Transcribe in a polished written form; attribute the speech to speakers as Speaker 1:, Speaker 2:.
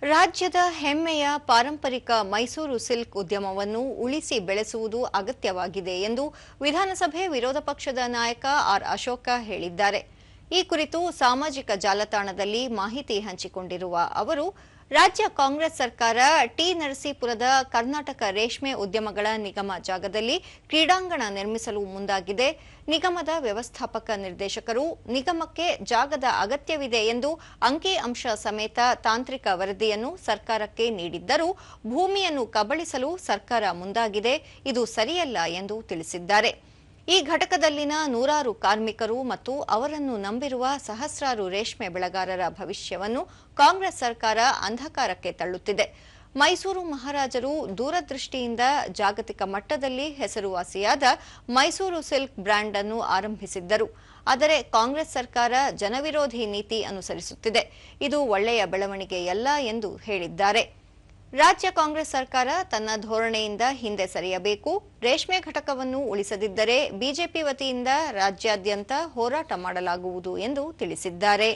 Speaker 1: ರಾಜ್ಯದ ಹೆಮ್ಮೆಯ ಪಾರಂಪರಿಕ ಮೈಸೂರು ಸಿಲ್ಕ್ ಉದ್ಯಮವನ್ನು ಉಳಿಸಿ ಬೆಳೆಸುವುದು ಅಗತ್ಯವಾಗಿದೆ ಎಂದು ವಿಧಾನಸಭೆ ವಿರೋಧ ಪಕ್ಷದ ನಾಯಕ ಆರ್ ಅಶೋಕ ಹೇಳಿದ್ದಾರೆ. ಈ ಕುರಿತು ಸಾಮಾಜಿಕ ಜಾಲತಾಣದಲ್ಲಿ ಮಾಹಿತಿ ಹಂಚಿಕೊಂಡಿರುವ ಅವರು, ರಾಜ್ಯ ಕಾಂಗ್ರೆಸ್ ಸರ್ಕಾರ ಟಿ ನರಸೀಪುರದ ಕರ್ನಾಟಕ ರೇಷ್ಮೆ ಉದ್ಯಮಗಳ ನಿಗಮ ಜಾಗದಲ್ಲಿ ಕ್ರೀಡಾಂಗಣ ನಿರ್ಮಿಸಲು ಮುಂದಾಗಿದೆ. ನಿಗಮದ ವ್ಯವಸ್ಥಾಪಕ ನಿರ್ದೇಶಕರು ನಿಗಮಕ್ಕೆ ಜಾಗದ ಅಗತ್ಯವಿದೆ ಎಂದು ಅಂಕಿ ಅಂಶ ಸಮೇತ ತಾಂತ್ರಿಕ ವರದಿಯನ್ನು ಸರ್ಕಾರಕ್ಕೆ ನೀಡಿದ್ದರೂ ಭೂಮಿಯನ್ನು ಕಬಳಿಸಲು ಸರ್ಕಾರ ಮುಂದಾಗಿದೆ. ಇದು ಸರಿಯಲ್ಲ ಎಂದು ತಿಳಿಸಿದ್ದಾರೆ. ಈ ಘಟಕದಲ್ಲಿನ ನೂರಾರು ಕಾರ್ಮಿಕರು ಮತ್ತು ಅವರನ್ನು ನಂಬಿರುವ ಸಹಸ್ರಾರು ರೇಷ್ಮೆ ಬೆಳೆಗಾರರ ಭವಿಷ್ಯವನ್ನು ಕಾಂಗ್ರೆಸ್ ಸರ್ಕಾರ ಅಂಧಕಾರಕ್ಕೆ ತಳ್ಳುತ್ತಿದೆ. ಮೈಸೂರು ಮಹಾರಾಜರು ದೂರದೃಷ್ಟಿಯಿಂದ ಜಾಗತಿಕ ಮಟ್ಟದಲ್ಲಿ ಹೆಸರುವಾಸಿಯಾದ ಮೈಸೂರು ಸಿಲ್ಕ್ ಬ್ರ್ಯಾಂಡ್ ಅನ್ನು ಆರಂಭಿಸಿದ್ದರು. ಆದರೆ ಕಾಂಗ್ರೆಸ್ ಸರ್ಕಾರ ಜನವಿರೋಧಿ ನೀತಿ ಅನುಸರಿಸುತ್ತಿದೆ. ಇದು ಒಳ್ಳೆಯ ಬೆಳವಣಿಗೆಯಲ್ಲ ಎಂದು ಹೇಳಿದ್ದಾರೆ. ರಾಜ್ಯ ಕಾಂಗ್ರೆಸ್ ಸರ್ಕಾರ ತನ್ನ ಧೋರಣೆಯಿಂದ ಹಿಂದೆ ಸರಿಯಬೇಕು. ರೇಷ್ಮೆ ಘಟಕವನ್ನು ಉಳಿಸದಿದ್ದರೆ ಬಿಜೆಪಿ ವತಿಯಿಂದ ರಾಜ್ಯಾದ್ಯಂತ ಹೋರಾಟ ಮಾಡಲಾಗುವುದು ಎಂದು ತಿಳಿಸಿದ್ದಾರೆ.